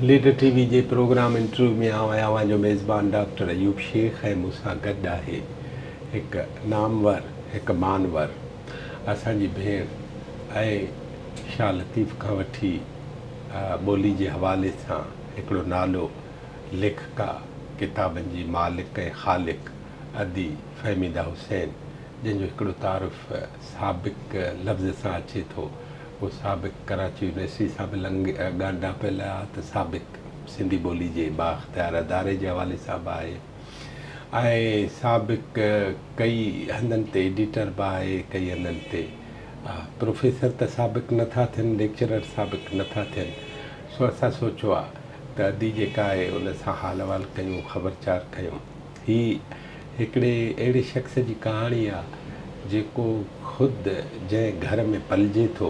Leader TV जे programme interview में आवां जो मेज़बान डॉक्टर अयूब शेख है मूंसां गॾु आहे हिकु नामवर हिकु मानवर असांजी भेण ऐं शाह लतीफ़ खां वठी ॿोली जे हवाले सां हिकिड़ो नालो लेखका किताबनि जी मालिक ऐं ख़ालिक अदी फ़हमीदा हुसैन जंहिंजो हिकिड़ो तारुफ़ साबिक़ लफ़्ज़ सां अचे थो। वो साबिक़ कराची यूनिवर्सिटी सां बि ॻाल्हाइण पियल आहे त साबिक़ सिंधी ॿोली जे बाख़्तियार अदारे जे हवाले सां बि आहे ऐं साबिक़ कई हंधनि ते एडिटर बि आहे, कई हंधनि ते प्रोफेसर त साबिक़ नथा थियनि, लेक्चरर साबिक़ नथा थियनि। सो असां सोचियो आहे त अदी जेका आहे उन सां हाल अहिवाल कयूं, ख़बरचार कयूं। हीअ हिकिड़े अहिड़े शख़्स जी कहाणी आहे जेको ख़ुदि जंहिं घर में पलिजे थो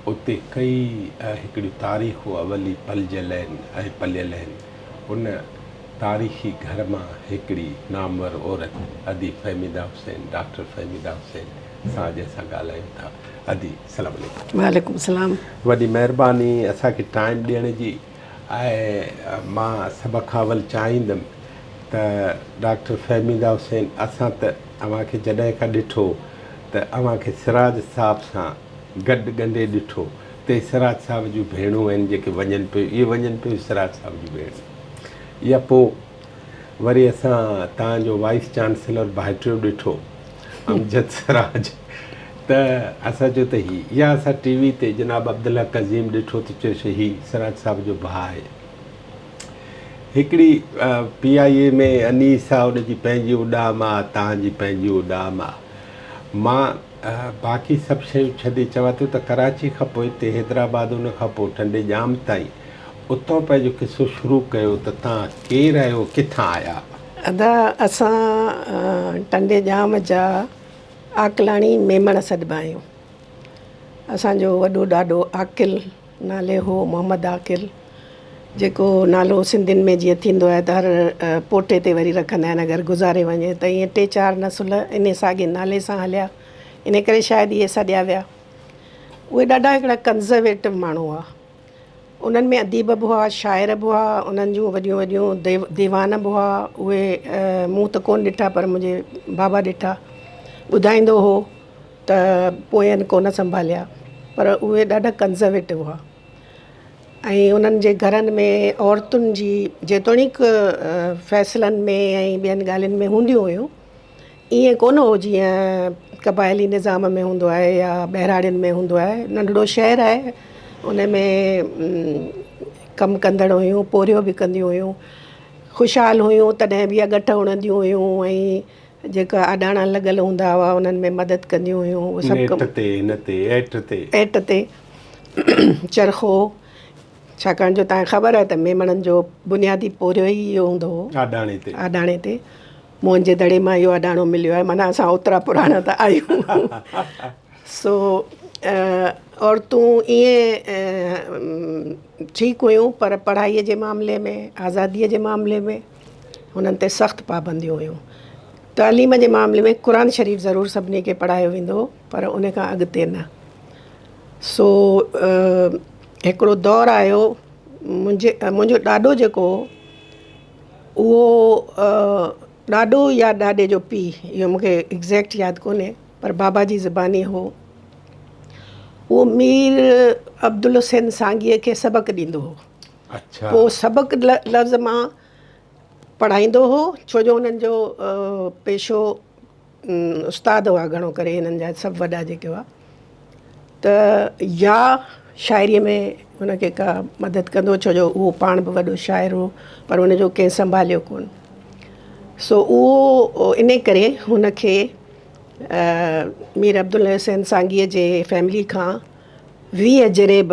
उते कई हिकिड़ियूं तारीख़ूं अवली पलिजियल आहिनि ऐं पलियल आहिनि। उन तारीख़ी घर मां हिकिड़ी नामवर औरत अदी फ़हमीदा हुसैन, डॉक्टर फ़हमीदा हुसैन सां अॼु असां ॻाल्हायूं था। अदी सलाम अलैकुम। वालेकुम सलाम। वॾी महिरबानी असांखे टाइम ॾियण जी। ऐं मां सभ खां अवल चाहींदुमि त डॉक्टर फ़हमीदा हुसैन असां त अव्हांखे जॾहिं खां ॾिठो त अव्हांखे सिराज साहिब सां गॾु ॻंढे ॾिठो त सिराज साहिब जूं भेणूं आहिनि जेके वञनि पियूं, इहे वञनि पियूं सिराज साहिब जूं भेण। या पोइ वरी असां तव्हांजो वाइस चांसलर भाइटियो ॾिठो अमजद सिराज, त असां चयो त या असां टीवी ते जनाब अब्दुल्ला कज़ीम ॾिठो त चयोसीं हीउ सिराज साहिब जो भाउ आहे। हिकिड़ी PIA में अनीस आहे, उनजी पंहिंजी उॾाम आहे, तव्हांजी पंहिंजी उॾाम आहे। मां बाक़ी सभु शयूं छॾे चवां थो त कराची खां पोइ हिते हैदराबाद, उन खां पोइ ठंडे जाम ताईं उतां पंहिंजो किसो शुरू कयो त तव्हां केरु आहियो, किथां आया? अदा असां टंडे जाम जा आकलाणी मेमण सॾिबा आहियूं। असांजो वॾो ॾाॾो आकिल नाले हो मोहम्मद आकिल, जेको नालो सिंधियुनि में जीअं थींदो आहे त हर पोटे ते वरी रखंदा आहिनि अगरि गुज़ारे वञे त ईअं 3-4 नसुल इन साॻे नाले सां हलिया, इन करे शायदि इहे सॾिया विया। उहे ॾाढा हिकिड़ा कंज़र्वेटिव माण्हू हुआ। उन्हनि में अदीब बि हुआ, शाइर बि हुआ, उन्हनि जूं वॾियूं वॾियूं दीवान बि हुआ। उहे मूं त कोन ॾिठा पर मुंहिंजे बाबा ॾिठा। ॿुधाईंदो हो त पोयनि कोन संभालिया, पर उहे ॾाढा कंज़र्वेटिव हुआ। ऐं उन्हनि जे घरनि में औरतुनि जी जेतोणीकि फ़ैसिलनि में ऐं ॿियनि ॻाल्हियुनि में हूंदियूं हुयूं, ईअं कोन हो जीअं क़बाइली निज़ाम में हूंदो आहे या बहिराड़ियुनि में हूंदो आहे। नंढिड़ो शहर आहे, उन में कमु कंदड़ हुयूं, पोरियो बि कंदियूं हुयूं, ख़ुशहाल हुयूं, तॾहिं बि अॻठ उणंदियूं हुयूं ऐं जेका आॾाणा लॻल हूंदा हुआ उन्हनि में मदद कंदियूं हुयूं। उहे सभु एट ते चरखो, छाकाणि जो तव्हांखे ख़बर आहे त मेमणनि जो बुनियादी पोरियो ई इहो हूंदो हो, आॾाणे ते। मुंहिंजे दड़े मां इहो आॾाणो मिलियो आहे, माना असां ओतिरा पुराणा त आहियूं। सो औरतूं ईअं ठीकु हुयूं, पर पढ़ाईअ जे मामले में, आज़ादीअ जे मामले में हुननि ते सख़्तु पाबंदियूं हुयूं। तालीम जे मामले में क़ुर शरीफ़ ज़रूरु सभिनी खे पढ़ायो वेंदो हो, पर उन खां अॻिते न। सो हिकिड़ो दौरु आयो, मुंहिंजो ॾाॾो जेको उहो ॾाॾो या ॾाॾे जो पीउ, इहो मूंखे एग्ज़ैक्ट यादि कोन्हे, पर बाबा जी ज़बानी हो। उहो मीर अब्दुल हुसैन सांगीअ खे सबक़ु ॾींदो हो। अच्छा। पोइ सबक़ु लफ़्ज़ मां पढ़ाईंदो हो, छो जो हुननि जो पेशो उस्ताद हुआ घणो करे, हिननि जा सभु वॾा जेके हुआ। त या शाइरीअ में हुनखे का मदद कंदो, छो जो उहो पाण बि वॾो शाइर हो, पर हुनजो कंहिं संभालियो कोन। सो उहो इन करे हुनखे मीर अब्दुल हुसैन सांगीअ जे फैमिली खां 20 जरेब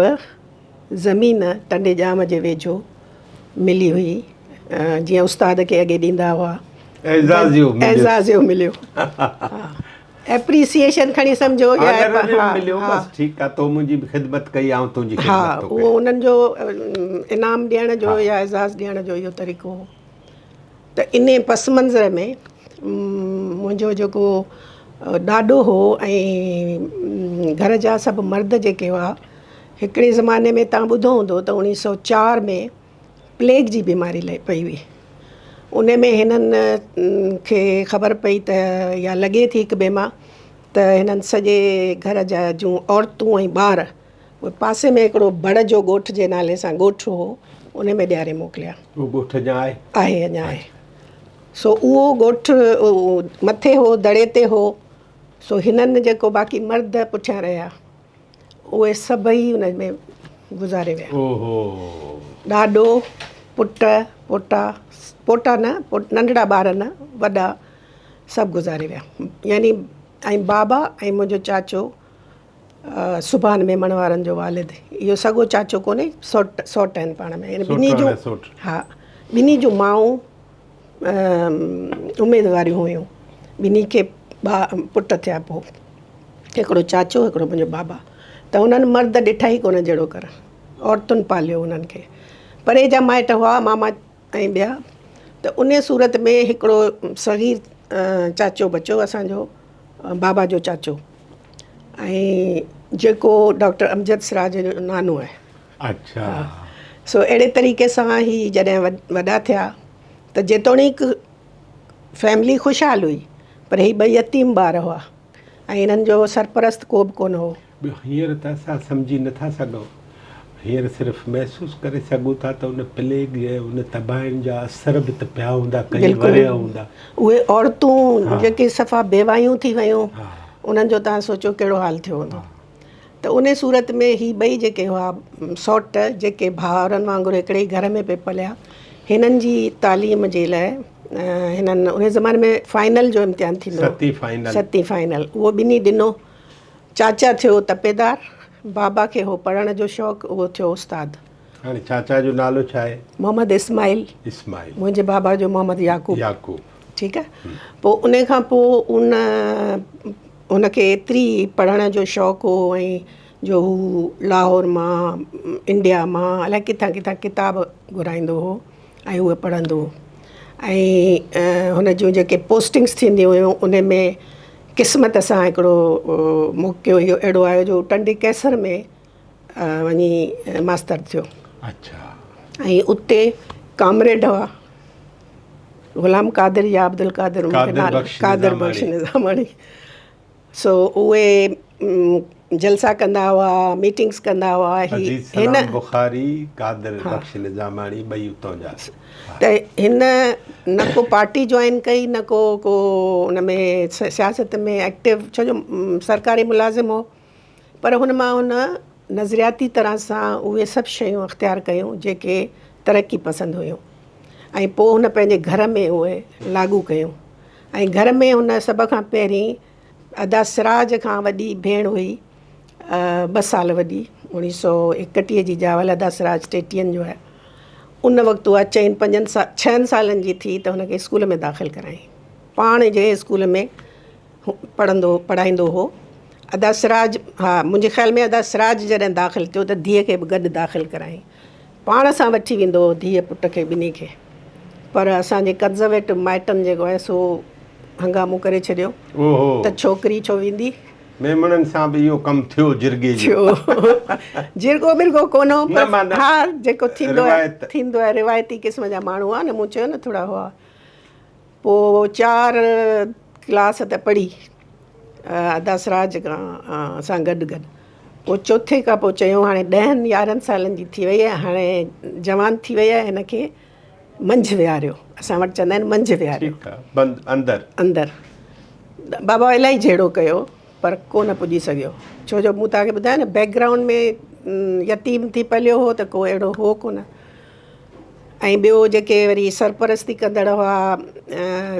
ज़मीन टंडे जाम जे वेझो मिली हुई। जीअं उस्ताद खे अॻे ॾींदा हुआ, एज़ाज़ जो मिलियो। एप्रीसिएशन खणी सम्झो, हा, उहो उन्हनि जो इनाम ॾियण जो या एज़ाज़ ॾियण जो इहो तरीक़ो हो। त इन पस मंज़र में मुंहिंजो जेको ॾाॾो हो ऐं घर जा सभु मर्द जेके हुआ, हिकिड़े ज़माने में तव्हां ॿुधो हूंदो त 1904 में प्लेग जी बीमारी पई हुई। उन में हिननि खे ख़बर पई त या लॻे थी हिक ॿिए मां त हिननि सॼे घर जा जूं औरतूं ऐं ॿार उहे पासे में हिकिड़ो बड़ जो ॻोठ जे नाले सां ॻोठु हो, उन में ॾियारे मोकिलिया। उहो ॻोठ अञा आहे? आहे, अञा आहे। सो उहो ॻोठु मथे हो, दड़े ते हो। सो हिननि जेको बाक़ी मर्द पुठियां रहिया उहे सभई उन में गुज़ारे विया। ओहो। ॾाॾो, पुट, पोटा न, नंढड़ा ॿार न, वॾा सभु गुज़ारे विया। यानी ऐं बाबा ऐं मुंहिंजो चाचो सुभान मेमण वारनि जो वालिद, इहो सॻो चाचो कोन्हे, सौट आहिनि पाण में। यानी ॿिन्ही जूं, हा, ॿिन्ही जूं माऊं उमेदवारियूं हुयूं। ॿिन्ही खे पुट थिया पोइ, हिकिड़ो चाचो, हिकिड़ो मुंहिंजो बाबा। त उन्हनि मर्द ॾिठा ई कोन जहिड़ो कर, औरतुनि पालियो उन्हनि खे। परे जा माइट हुआ, मामा ऐं ॿिया। त उन सूरत में हिकिड़ो सग़ीर चाचो बचो असांजो, बाबा जो चाचो, ऐं जेको डॉक्टर अमजद सिराज जो नानो आहे। अच्छा। सो अहिड़े तरीक़े सां ई जॾहिं वॾा थिया त जेतोणीकि फैमिली ख़ुशहाल हुई, पर ही ॿई यतीम ॿार हुआ ऐं हिननि जो सरपरस्त को बि कोन हो। हींअर त असां सम्झी नथा सघूं, हींअर सिर्फ़ु महसूसु करे सघूं था त उन प्लेग ऐं उन तबाहियुनि जा असर बि त पिया हूंदा, कई वरिया हूंदा। उहे औरतूं जेके सफ़ा बेवायूं थी वियूं, उन्हनि जो तव्हां सोचो कहिड़ो हाल थियो हूंदो। त उन सूरत में ही ॿई जेके हुआ सौट, जेके भाउरनि वांगुरु हिकिड़े ई घर में पिए पलिया, हिननि जी तालीम जे लाइ हिननि उन ज़माने में फाइनल जो इम्तिहान थींदो, सती फाइनल, उहो ॿिन्ही ॾिनो। चाचा थियो तपेदार, बाबा खे हो पढ़ण जो शौक़ु, उहो थियो उस्ताद। हाणे चाचा जो नालो छा आहे? मोहम्मद इस्माइल। मुंहिंजे बाबा जो मोहम्मद याकूब। ठीकु आहे। पोइ उन खां पोइ उनखे एतिरी पढ़ण जो शौक़ु हो ऐं जो हू लाहौर मां, इंडिया मां, अलाए किथां किथां किताब घुराईंदो हो ऐं उहे पढ़ंदो हो। ऐं हुन जूं जेके पोस्टिंग्स थींदियूं हुयूं उन में क़िस्मत सां हिकिड़ो मौक़ो इहो अहिड़ो आयो जो टंडे कैसर में वञी मास्तर थियो। अच्छा। ऐं उते कामरेड हुआ ग़ुलाम कादिर या अब्दुल कादिर, कादिर बख्श निज़ामाणी। सो उहे जलसा कंदा हुआ, मीटिंग्स कंदा हुआ। हिन बुखारी, कादिर बख्श निज़ामाणी ॿई उतां जा। त हिन न को पार्टी जॉइन कई, न को उन में सियासत में एक्टिव, छो जो सरकारी मुलाज़िम हो, पर हुन मां हुन नज़रियाती तरह सां उहे सभु शयूं अख़्तियार कयूं जेके तरक़ी पसंदि हुयूं। ऐं पोइ हुन पंहिंजे घर में उहे लागू कयूं। ऐं घर में हुन सभ खां पहिरीं अदा सिराज खां वॾी भेण हुई, 2 साल वॾी, 1931 जी ॼावल, अदा सिराज 33 जो आहे। उन वक़्तु उहा 6 सालनि जी थी त हुनखे स्कूल में दाख़िल कराई। पाण जे स्कूल में पढ़ाईंदो हो। अदा सिराज, हा, मुंहिंजे ख़्याल में अदा सिराज जॾहिं दाख़िल थियो त धीअ खे बि गॾु दाख़िल कराई। पाण सां वठी वेंदो हो धीअ पुट खे ॿिन्ही खे। पर असांजे कंज़र्वेटिव माइटनि जेको आहे सो हंगामो करे छॾियो त छोकिरी छो वेंदी। मेमणनि सां बि इहो कमु थियो जिरगे जो। जिरगो बिरगो कोन हो, पर हा जेको थींदो आहे रिवायती क़िस्म जा माण्हू हुआ न, मूं चयो न थोरा हुआ। पोइ 4 क्लास त पढ़ी अदा सिराज खां सां गॾु। पोइ चौथे खां पोइ चयूं हाणे 10-11 सालनि जी थी वई आहे, हाणे जवान थी वई आहे, हिनखे मंझि विहारियो। असां वटि चवंदा आहिनि मंझि विहारियो, अंदरि। बाबा इलाही जहिड़ो कयो पर कोन पुॼी सघियो, छो जो मूं तव्हांखे ॿुधायो न बैकग्राउंड में यतीम थी पलियो हो त को अहिड़ो हो कोन। ऐं ॿियो जेके वरी सरपरस्ती कंदड़ हुआ,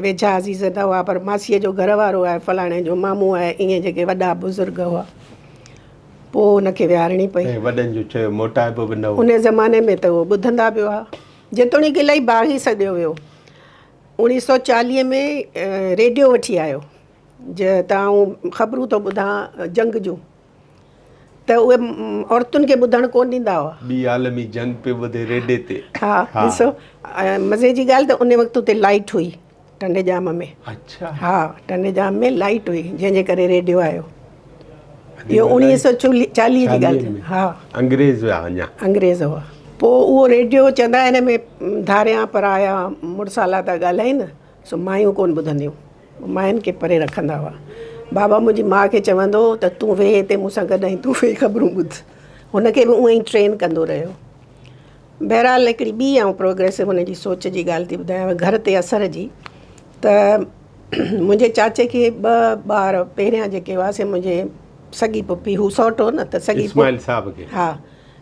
वेझा अज़ीज़ न हुआ, पर मासीअ जो घर वारो आहे, फलाणे जो मामू आहे, ईअं जेके वॾा बुज़ुर्ग हुआ, पोइ हुनखे विहारणी पई। वॾनि जो चयो मोटाइबो बि न हो उन ज़माने में, त उहो ॿुधंदा बि हुआ। जेतोणीकि इलाही बाग़ी सॼो वियो। 1940 में रेडियो वठी आयो, तव्हां ख़बरूं थो ॿुधां जंग जूं, त उहे औरतुनि खे ॿुधणु कोन ॾींदा हुआ। ॿी आलमी जंग पे ॿुधे रेडियो ते। हा, ॾिसो मज़े जी ॻाल्हि त उन वक़्तु उते लाइट हुई टंडेजाम में। अच्छा। हा, टंडेजाम में लाइट हुई, जंहिंजे करे रेडियो आयो। इहो 1940 जी ॻाल्हि। हा, अंग्रेज़ हुआ, अञा अंग्रेज़ हुआ। पोइ उहो रेडियो चवंदा हिन में धारियां पराया मुड़साला था ॻाल्हाइनि सो मायूं कोन ॿुधंदियूं, मायुनि खे परे रखंदा हुआ। बाबा मुंहिंजी माउ खे चवंदो त तूं वेह हिते मूंसां गॾु ऐं तूं वेह ख़बरूं ॿुध, हुनखे बि उअं ई ट्रेन कंदो रहियो। बहरहाल हिकिड़ी ॿी ऐं प्रोग्रेसिव हुनजी सोच जी ॻाल्हि थी ॿुधायांव, घर ते असर जी। त मुंहिंजे चाचे खे 2 ॿार पहिरियां जेके हुआसीं, मुंहिंजे सॻी पुफी, हू सौट हो न, त सॻी इस्माइल साहब खे। हा,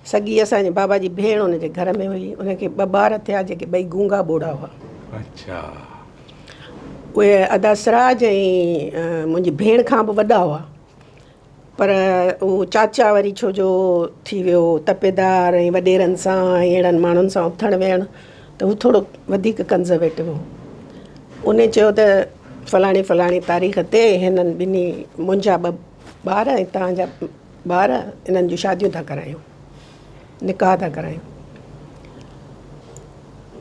सॻी असांजे बाबा जी भेण हुनजे घर में हुई, उनखे 2 ॿार थिया जेके 2 गूंगा ॿोड़ा हुआ। अच्छा। उहे अदा सिराज ऐं मुंहिंजी भेण खां बि वॾा हुआ, पर उहो चाचा वरी छो जो थी वियो तपेदार ऐं वॾेरनि सां ऐं अहिड़नि माण्हुनि सां उथणु वेहणु, त हू थोरो वधीक कंज़र्वेटिव हो। उन चयो त फलाणी फलाणी तारीख़ ते हिननि ॿिन्ही मुंहिंजा 2 ॿार ऐं तव्हांजा ॿार इन्हनि जूं शादियूं था करायूं, निकाह था करायूं।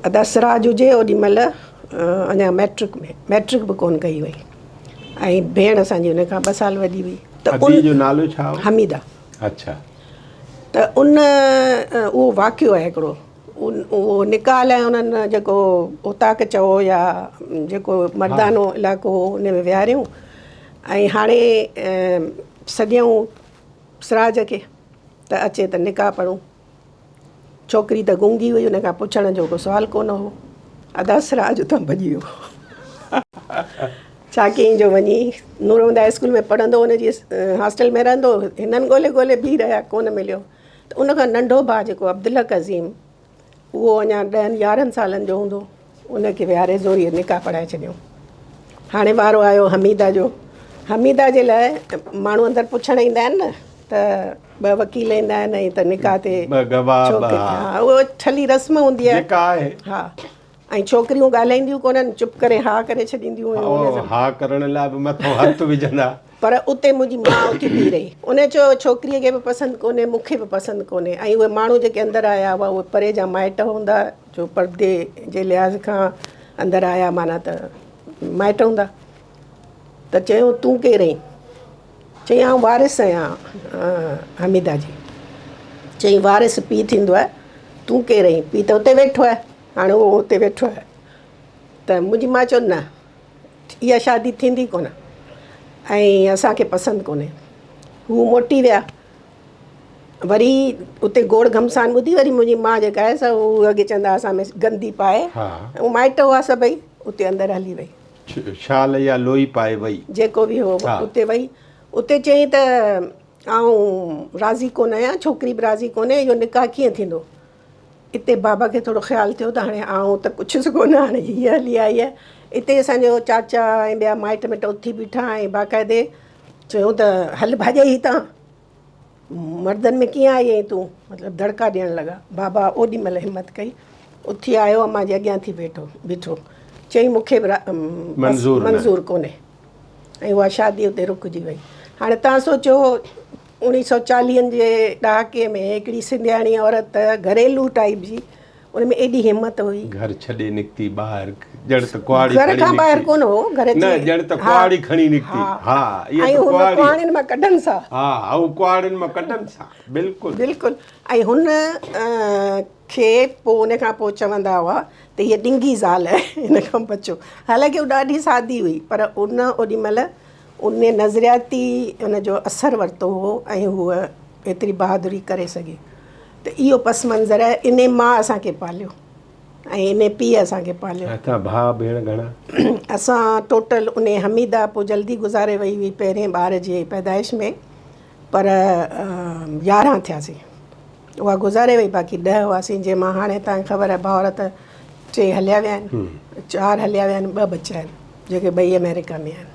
अदा सिराज हुजे ओॾी महिल अञा मैट्रिक बि कोन कई हुई, ऐं भेण असांजी हुन खां 2 साल वॾी हुई। त जो नालो छा हो? हमीदा। अच्छा। त उहो वाक़ियो आहे हिकिड़ो, उहो निकाह लाइ उन्हनि जेको उताक चओ या जेको मर्दानो इलाइक़ो हो उन में विहारियूं, ऐं हाणे सॼियूं सिराज खे त अचे त निकाह पढ़ूं। छोकिरी त गूंगी हुई, हुन खां पुछण जो को सुवाल कोन हो। अदा सिराज उतां भॼी वियो। छा कयईं जो वञी नूरहूदा स्कूल में पढ़ंदो, हुनजी हॉस्टल में रहंदो, हिननि ॻोल्हे बीह रहिया, कोन मिलियो। त उनखां नंढो भाउ जेको अब्दुलक अज़ीम, उहो अञा 10-11 सालनि जो हूंदो, उनखे विहारे ज़ोरीअ निकाह पढ़ाए छॾियऊं। हाणे वारो आयो हमीदा जो। हमीदा जे लाइ माण्हू अंदरि पुछण ईंदा आहिनि न, त 2 वकील ईंदा आहिनि ऐं त निकाह ते छोकिरी, हा, उहो ठली रस्म हूंदी आहे। हा, ऐं छोकिरियूं ॻाल्हाईंदियूं कोन्हनि, चुप करे हा करे छॾींदियूं हुयूं, हा करण लाइ बि मथो हथ विझंदा। पर उते मुंहिंजी माउ उथी बीह रही, उन चयो छोकिरीअ खे बि पसंदि कोन्हे, मूंखे बि पसंदि कोन्हे। ऐं उहे माण्हू जेके अंदरि आया हुआ उहे परे जा माइट हूंदा, जो परदे जे लिहाज़ खां अंदरि आया, माना त माइट हूंदा। त चयो तूं केरु आहीं? चई आउं वारिस आहियां हमीदा जी। चई वारिस पीउ थींदो आहे, तूं केरु आहीं? पीउ त उते वेठो आहे। हाणे उहो उते वेठो आहे। त मुंहिंजी माउ चयो न, इहा शादी थींदी कोन ऐं असांखे पसंदि कोन्हे। हू मोटी विया, वरी उते गोड़ घमसान ॿुधी वरी मुंहिंजी माउ जेका आहे सा उहो अॻे चवंदा असां में गंदी पाए, ऐं माइट हुआ सभई, उते अंदरि हली वई, शाल या लोई पाए वई, जेको बि हो उते वई। उते चई त आउं राज़ी कोन आहियां, छोकिरी बि राज़ी कोन्हे, इहो निकाह कीअं थींदो? इते बाबा खे थोरो ख़्यालु थियो त हाणे आउं त कुझु कोन, हाणे हीअ हली आई आहे। इते असांजो चाचा ऐं ॿिया माइट मिट उथी बीठा ऐं बाक़ाइदे चयूं त हल भाॼई हितां, मर्दनि में कीअं आई आहीं तूं, मतिलबु दड़का ॾियणु लॻा। बाबा ओॾी महिल हिमत कई, उथी आयो, अम्मा जे अॻियां थी बीठो, चई मूंखे मंज़ूरु कोन्हे, ऐं उहा शादी उते रुकिजी वई। हाणे तव्हां सोचो 1940 जे ॾहाके में हिकिड़ी सिंधियाणी औरत घरेलू टाइप जी, उन में एॾी हिमत हुई, घर छॾे निकिती ॿाहिरि, ॼण त कुआड़ी घर खां ॿाहिरि कोन हो, घर न ॼण त कुआड़ी खणी निकिती। हा, ऐं हुन कुआड़ियुनि मां कढनि सां, हा, ऐं कुआड़ियुनि मां कढनि सां, बिल्कुलु बिल्कुलु। ऐं हुन खे पोइ उन खां पोइ चवंदा हुआ त हीअ ॾिंगी ज़ाल आहे, हिन खां बचो। हालांकि उहा ॾाढी सादी हुई, पर उन ओॾी महिल उन नज़रियाती उनजो असरु वरितो हो ऐं हूअ एतिरी बहादुरी करे सघे। त इहो पस मंज़र आहे। इन मां असांखे पालियो ऐं इन पीउ असांखे पालियो। भाउ भेण घणा? असां टोटल उन हमीदा पोइ जल्दी गुज़ारे वई हुई पहिरें ॿार जे पैदाइश में, पर 11 थियासीं, उहा गुज़ारे वई, बाक़ी 10 हुआसीं। जंहिंमां हाणे तव्हांखे ख़बर आहे भाउर त 3 हलिया विया आहिनि, 4 हलिया विया आहिनि, 2 बचा आहिनि जेके 2 अमेरिका में आहिनि।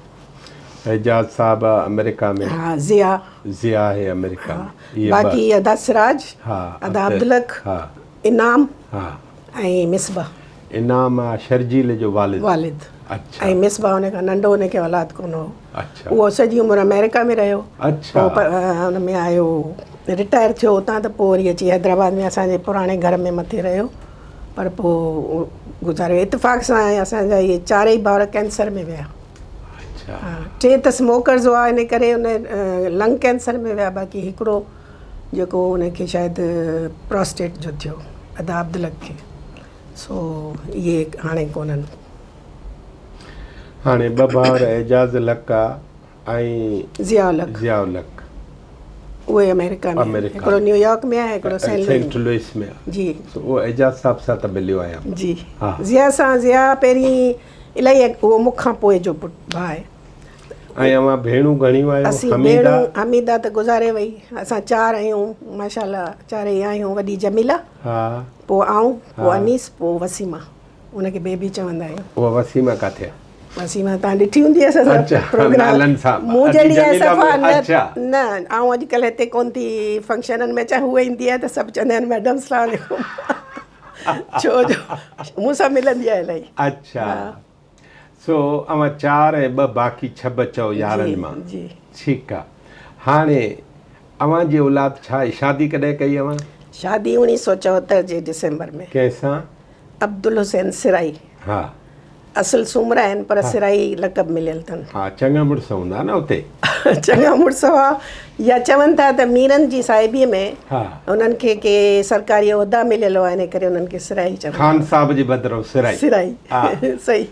एजाज साहब अमेरिका में, हा, ज़िया है अमेरिका में, बाक़ी अदा सिराज, अदा अब्दुलक, इनाम ऐं मिसबा। इनाम शर्जील जो वालिद। अच्छा। ऐं मिसबा हुन खां नंढो, हुनखे औलाद कोन हो। अच्छा। उहो सॼी उमिरि अमेरिका में रहियो। अच्छा। हुन में आयो, रिटायर थियो उतां, त पोइ वरी अची हैदराबाद में असांजे पुराणे घर में मथे रहियो, पर पोइ गुज़ारे। इतफ़ाक़ सां असांजा इहे 4 ई भाउर कैंसर में विया। हा, 3 त स्मोकर्स हुआ, इन करे उन लंग कैंसर में विया, बाक़ी हिकिड़ो जेको उनखे शायदि प्रोस्टेट जो थियो। अदा अब्दुलक खे। सो इहे हाणे कोन्हनि। हाणे ॿ भाउर एजाज़ लक आहे ऐं ज़िया उल हक़, उहे अमेरिका में, हिकिड़ो न्यूयॉर्क में आहे, हिकिड़ो सेंट लुइस में आहे। जी, उहो एजाज़ साहब सां त मिलियो आहियां जी। हा। ज़िया पहिरीं इलाही, उहो मूंखां पोइ जो भाउ आहे। ऐं अवां भेणूं घणियूं आहियो? असीं भेणूं, हमीदा त गुज़ारे वई, असां 4 आहियूं माशाल्लाह, 4 ई आहियूं। वॾी जमीला, हा, पोइ आऊं, पोइ अनीस, पोइ वसीमा, उनखे बेबी चवंदा आहियूं। उहा वसीमा किथे आहे? वसीमा तव्हां ॾिठी हूंदी आहे प्रोग्राम, मूं जहिड़ी आहे सफ़ा न। आऊं अॼुकल्ह हिते कोन थी फंक्शननि में, चाहे उहा ईंदी आहे त सभु चवंदा आहिनि मैडम सलाम वालेकुम, छो जो मूं सां मिलंदी आहे इलाही। अच्छा, सो अवां 4 ऐं 2 बाक़ी 6 बचो यारनि मां। जी, ठीकु आहे। हाणे अवां जी औलाद छा आहे? शादी कॾहिं कई अवां? शादी 1974 जे दिसंबर में। कंहिंसां? अब्दुल हुसैन सिराई। हा, असल सूमरा आहिनि पर सिराई लक़ब मिलियल अथनि। हा, चङा मुड़ुस हूंदा न हुते? चङा मुड़ुस हुआ, या चवनि था त मीरनि जी साहिबीअ में हा, उन्हनि खे के सरकारी उहिदा मिलियल हुआ, इन करे उन्हनि खे सिराई चवनि। ख़ान साहब जे बदिरां सिराई। सही।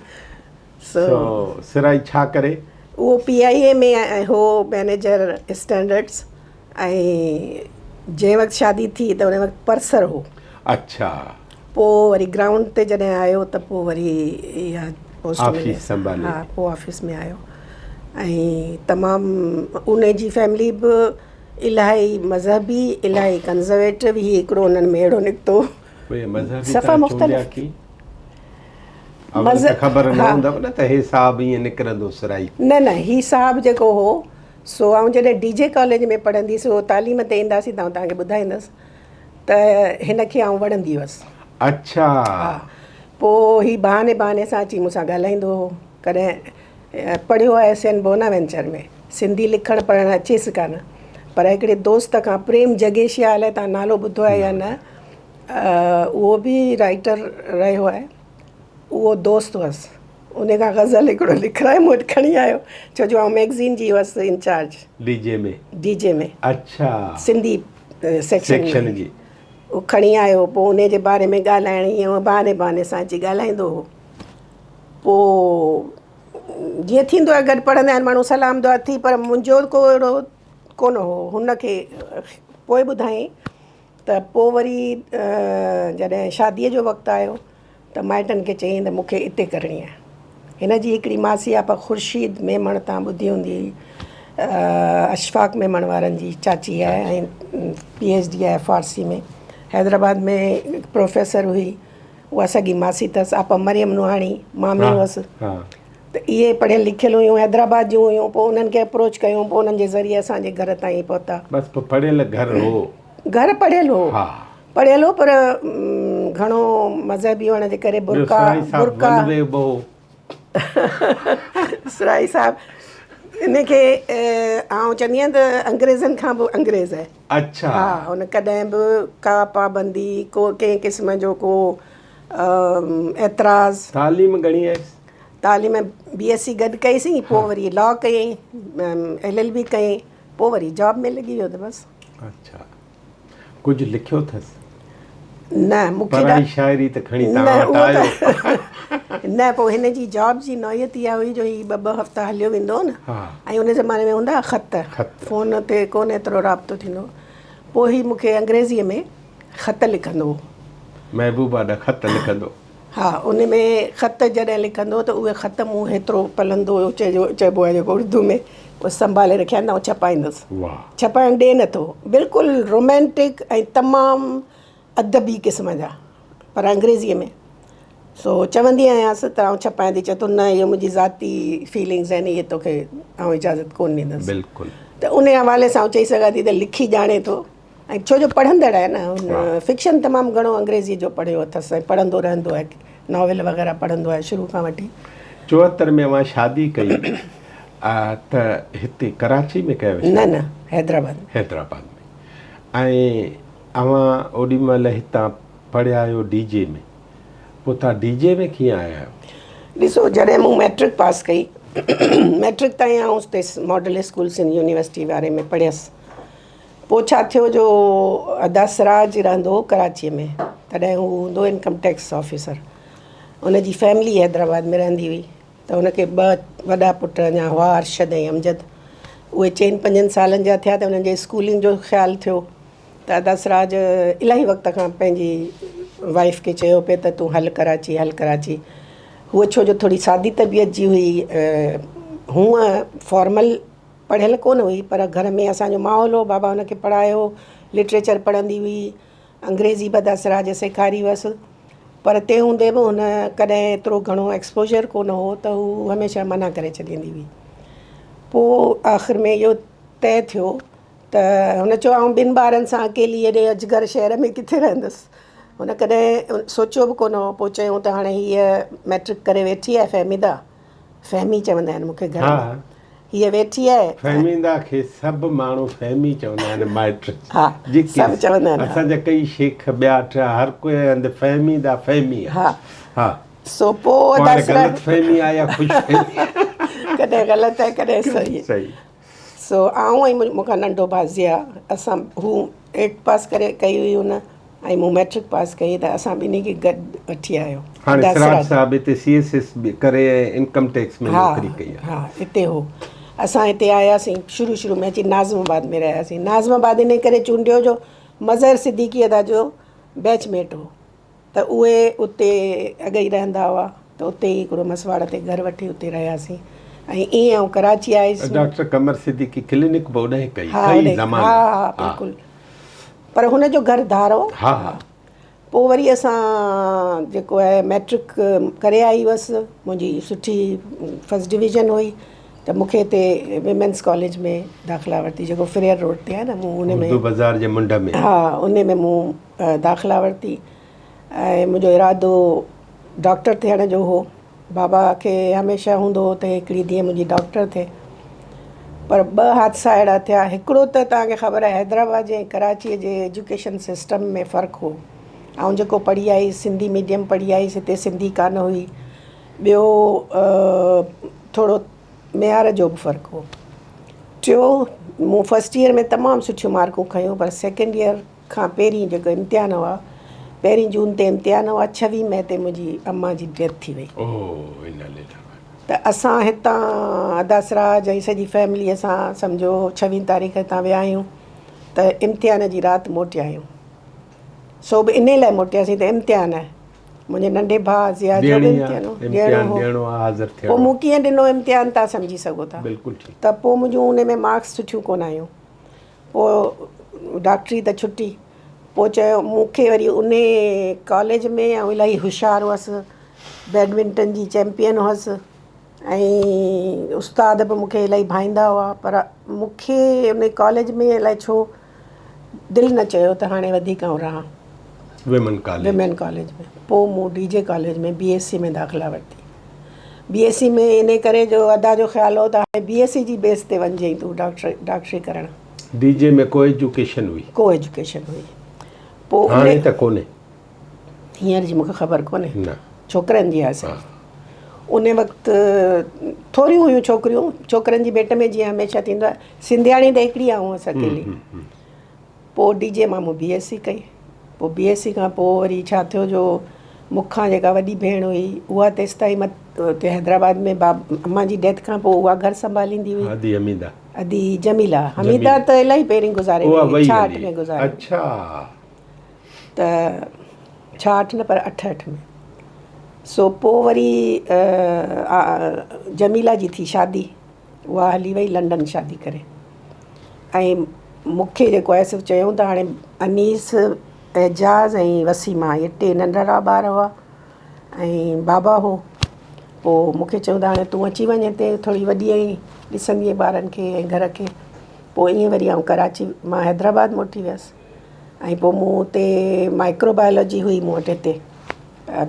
सो सिराई छा करे? उहो PIA में हो मैनेजर स्टैंडर्ड्स, ऐं जंहिं वक़्तु शादी थी त उन वक़्तु परसर हो। अच्छा, पोइ वरी ग्राउंड ते जॾहिं आयो त पोइ वरी इहा पोस्ट मिली। हा, पोइ ऑफिस में आयो। ऐं तमामु उन जी फैमिली बि इलाही मज़हबी, इलाही कंज़र्वेटिव। ही हिकिड़ो उन्हनि में अहिड़ो निकितो, सफ़ा मुख़्तलिफ़। ख़बर न हूंदव न त हे साहब ईअं निकिरंदो सिराई। न, ही साहब जेको हो, सो आउं जॾहिं DJ कॉलेज में पढ़ंदी हुअसि, तालीम ते ईंदासीं त तव्हांखे ॿुधाईंदसि त हिन खे आउं वणंदी हुअसि। अच्छा, पोइ ही बहाने सां अची मूंसां ॻाल्हाईंदो हो। कॾहिं पढ़ियो आहे SN बोनावेंचर में, सिंधी लिखणु पढ़णु अचेसि कान, पर हिकिड़े दोस्त खां, प्रेम जगेशिया, अलाए तव्हां नालो ॿुधो आहे या न, उहो बि राइटर रहियो आहे। उहो दोस्त हुअसि, उन खां गज़ल हिकिड़ो लिखाए मूं वटि खणी आयो, छो जो आउं मैगज़ीन जी हुअसि इंचार्ज DJ में। अच्छा, सिंधी सेक्शन जी। उहो खणी आयो, पोइ उन जे बारे में ॻाल्हाइण, ईअं बहाने सां अची ॻाल्हाईंदो हो। पोइ जीअं थींदो आहे, गॾु पढ़ंदा आहिनि माण्हू, सलाम दुआ थी, पर मुंहिंजो को अहिड़ो कोन हो। हुनखे पोइ ॿुधाई त पोइ वरी जॾहिं शादीअ जो वक़्तु आयो त माइटनि खे चयईं त मूंखे हिते करणी आहे। हिन जी हिकिड़ी मासी आहे, पर ख़ुर्शीद मेमण, तव्हां ॿुधी हूंदी, अशफ़ाक़ मेमण वारनि जी चाची आहे, ऐं PhD आहे फ़ारसी में। हैदराबाद में प्रोफेसर हुई, उहा सॻी मासी अथसि। आपा मरियम नुहाणी मामी हुअसि। त इहे पढ़ियल लिखियल हुयूं, हैदराबाद जूं हुयूं। पोइ उन्हनि खे अप्रोच कयूं, पोइ उन्हनि जे ज़रिए असांजे घर ताईं पहुता। बसि पढ़ियल घर हो, घर पढ़ियल हो, पढ़ियल हो, पर घणो मज़हबी हुअण जे करे बुरका सिराई साहब इनखे आउं चवंदी आहियां त अंग्रेज़नि खां बि अंग्रेज़ आहे। अच्छा, हा, हुन कॾहिं बि का पाबंदी, को कंहिं क़िस्म जो को एतिराज़। तालीम घणी आहे? तालीम BSc गॾु कईसीं, पोइ वरी लॉ कयईं, LLB कयईं, पोइ वरी जॉब में लॻी वियो त बसि। अच्छा, कुझु लिखियो अथसि? न, मूंखे शाइरी त खणी न, पोइ हिन जी जॉब जी नौयत इहा हुई जो ही 2-2 हफ़्ता हलियो वेंदो न, ऐं उन ज़माने में हूंदा ख़त, फ़ोन ते कोन एतिरो राब्तो थींदो। पोइ ही मूंखे अंग्रेज़ीअ में ख़त लिखंदो हो। महबूबा ॾा ख़त लिखंदो? हा, उन में ख़त जॾहिं लिखंदो त उहे ख़त मूं हेतिरो पलंदो हुयो, चइबो आहे जेको उर्दू में, उहो संभाले रखिया न, छपाईंदुसि। छपाइणु ॾिए नथो, बिल्कुलु रोमेंटिक ऐं तमामु अदबी क़िस्म जा, पर अंग्रेज़ीअ में। सो चवंदी आहियांसि त आउं छपायां थी, चए थो न, इहे मुंहिंजी ज़ाती फीलिंग्स आहिनि, इहे तोखे आउं इजाज़त कोन ॾींदसि। बिल्कुलु। त उन हवाले सां चई सघां थी त लिखी ॼाणे थो, ऐं छो जो पढ़ंदड़ आहे न, फिक्शन तमामु घणो अंग्रेज़ी जो पढ़ियो अथसि, ऐं पढ़ंदो रहंदो आहे, नॉवेल वग़ैरह पढ़ंदो आहे शुरू खां वठी। 74 में अवां शादी कई त हिते कराची में कयो? न, हैदराबाद में। ऐं अवां ओॾी महिल हितां पढ़िया आहियो DJ में, पोइ तव्हां DJ में कीअं आया आहियो? ॾिसो, जॾहिं मूं मैट्रिक पास कई, मैट्रिक ताईं आउं उते मॉडल स्कूल सिंध यूनिवर्सिटी वारे में पढ़ियसि। पोइ छा थियो जो अदा सिराज रहंदो हो कराचीअ में, त तॾहिं हू हूंदो इनकम टैक्स ऑफिसर। उनजी फैमिली हैदराबाद में रहंदी हुई, त हुनखे 2 वॾा पुट अञा हुआ, अरशद ऐं अमजद। उहे 4-5 सालनि जा थिया त हुननि जे स्कूलिंग जो ख़्यालु थियो त दसराज इलाही वक़्त खां पंहिंजी वाइफ खे चयो पिए त तूं हल कराची, हल कराची। हूअ छो जो थोरी सादी तबियत जी हुई, हूअं फॉर्मल पढ़ियल कोन हुई, पर घर में असांजो माहौल हो, बाबा हुनखे पढ़ायो, लिटरेचर पढ़ंदी हुई, अंग्रेज़ी बि दसराज सेखारी हुअसि। पर तंहिं हूंदे बि हुन कॾहिं एतिरो घणो एक्सपोजर कोन हो त हू हमेशह मना करे छॾींदी हुई। पोइ आख़िर में इहो तय थियो त हुन चयो आउं 2 ॿारनि सां अकेली हेॾे अजगर शहर में किथे रहंदसि। हुन कॾहिं सोचियो बि कोन हो। पोइ चयूं त हाणे हीअ मैट्रिक करे वेठी आहे, फ़हमीदा, फ़हमी चवंदा आहिनि मूंखे घर में, हीअ वेठी आहे। फ़हमीदा खे सभु माण्हू फ़हमी चवंदा आहिनि, माइट। हा, सभु चवंदा आहिनि। असांजा कई शेख ॿिया थिया, हर कोई हंधि फ़हमीदा फ़हमी आहे। हा हा। सो पोइ ग़लति फ़हमी आहे या ख़ुशि कॾहिं ग़लति आहे कॾहिं सही। सही। सो आऊं ऐं मूंखां नंढो भाउ ज़िया, असां हू 8 पास करे कई हुई हुन, ऐं मूं मैट्रिक पास कई, त असां ॿिन्ही खे गॾु वठी आयो। हाणे सिराज साहब हिते CSS करे इनकम टैक्स में नौकरी कई आहे। हा, हिते हो। असां हिते आयासीं शुरू में अची नाज़िमाबाद में रहियासीं। नाज़िमाबाद इन करे चूंडियो जो मज़हर सिद्दीकी अदा जो बैचमेट हो, त उहे उते अॻई रहंदा हुआ, त उते ई हिकिड़ो मसवाड़ ते घरु वठी उते रहियासीं। ऐं ईअं आउं कराची आयसि। डॉक्टर कमर सिद्दीकी क्लिनिक बि होॾे कई। हा, बिल्कुलु। पर हुनजो घरु धारो। पोइ वरी असां जेको आहे मैट्रिक करे आई हुअसि, मुंहिंजी सुठी फस्ट डिवीज़न हुई, त मूंखे हिते विमेंस कॉलेज में दाख़िला वरिती, जेको फ्रेयर रोड ते आहे न, मूं उन में, बाज़ार जे मुंड में। हा, उन में मूं दाख़िला वरिती। ऐं मुंहिंजो इरादो डॉक्टर थियण जो हो। बाबा खे हमेशह हूंदो हो त हिकिड़ी धीअ मुंहिंजी डॉक्टर थिए। पर 2 हादसा अहिड़ा थिया। हिकिड़ो त तव्हांखे ख़बर आहे, हैदराबाद जे कराचीअ जे एजुकेशन सिस्टम में फ़र्क़ु हो। ऐं जेको पढ़ी आई, सिंधी मीडियम पढ़ी आई, हिते सिंधी कान हुई। ॿियो थोरो मेयार जो बि फ़र्क़ु हो। टियों, मूं फस्ट ईयर में तमामु सुठियूं मार्कूं खयूं, पर सेकेंड ईयर खां पहिरीं जेको इम्तिहान हुआ, 1 जून ते इम्तिहान हुआ, 26 मई ते मुंहिंजी अम्मा जी डेथ थी वई। त असां हितां दसराज ऐं सॼी फैमिली असां सम्झो 26 तारीख़ हितां विया आहियूं, त इम्तिहान जी राति मोटिया आहियूं। सो बि इन लाइ मोटियासीं त इम्तिहान आहे, मुंहिंजे नंढे भाउ ज़िया जो बि इम्तिहान हो। पोइ मूं कीअं ॾिनो इम्तिहान, तव्हां सम्झी सघो था। त पोइ मुंहिंजूं उन में मार्क्स सुठियूं कोन आहियूं। पोइ डॉक्टरी त छुटी। पोइ चयो मूंखे वरी उन कॉलेज में ऐं इलाही होशियारु हुअसि, बैडमिंटन जी चैम्पियन हुअसि, ऐं उस्ताद बि मूंखे इलाही भाईंदा हुआ। पर मूंखे उन कॉलेज में अलाए छो दिलि न चयो त हाणे वधीक आउं रहां विमेन कॉलेज में। पोइ मूं DJ कॉलेज में BSc में दाख़िला वरिती। BSc में इन करे जो अदा जो ख़्यालु हो त हाणे BSc जी बेस ते वञिजांइ तूं डॉक्टरी करणु। DJ में को एजुकेशन हुई? को एजुकेशन हुई। पोइ हाणे त कोन्हे, हींअर जी मूंखे ख़बर कोन्हे, छोकिरनि जी आहे सिर्फ़ु। उन वक़्तु थोरियूं हुयूं छोकिरियूं, छोकिरनि जी भेट में जीअं हमेशह थींदो आहे, सिंधियाणी त हिकिड़ी आऊं हुअसि अकेली। पोइ DJ मां मूं BSc कई। पोइ BSc खां पोइ वरी छा थियो जो मूंखां जेका वॾी भेण हुई, उहा तेसि ताईं हुते हैदराबाद में अम्मा जी डेथ खां पोइ उहा घरु संभालींदी हुई। अदी जमीला। हमीदा त इलाही पहिरीं गुज़ारे वई, 68 में गुज़ारे। त 68 न पर 68 में। सो पोइ वरी जमीला जी थी शादी, उहा हली वई लंडन शादी करे। ऐं मूंखे जेको आहे सिर्फ़ु चयूं त हाणे अनीस, एजाज़ ऐं वसीमा, इहे 3 नंढड़ा ॿार हुआ ऐं बाबा हो। पोइ मूंखे चयूं त हाणे तूं अची वञ हिते, थोरी वॾी आहीं, ॾिसंदीअ ॿारनि खे ऐं घर खे। पोइ ईअं वरी आउं कराची मां हैदराबाद मोटी वियसि। ऐं पोइ मूं हुते माइक्रोबायोलॉजी हुई मूं वटि हिते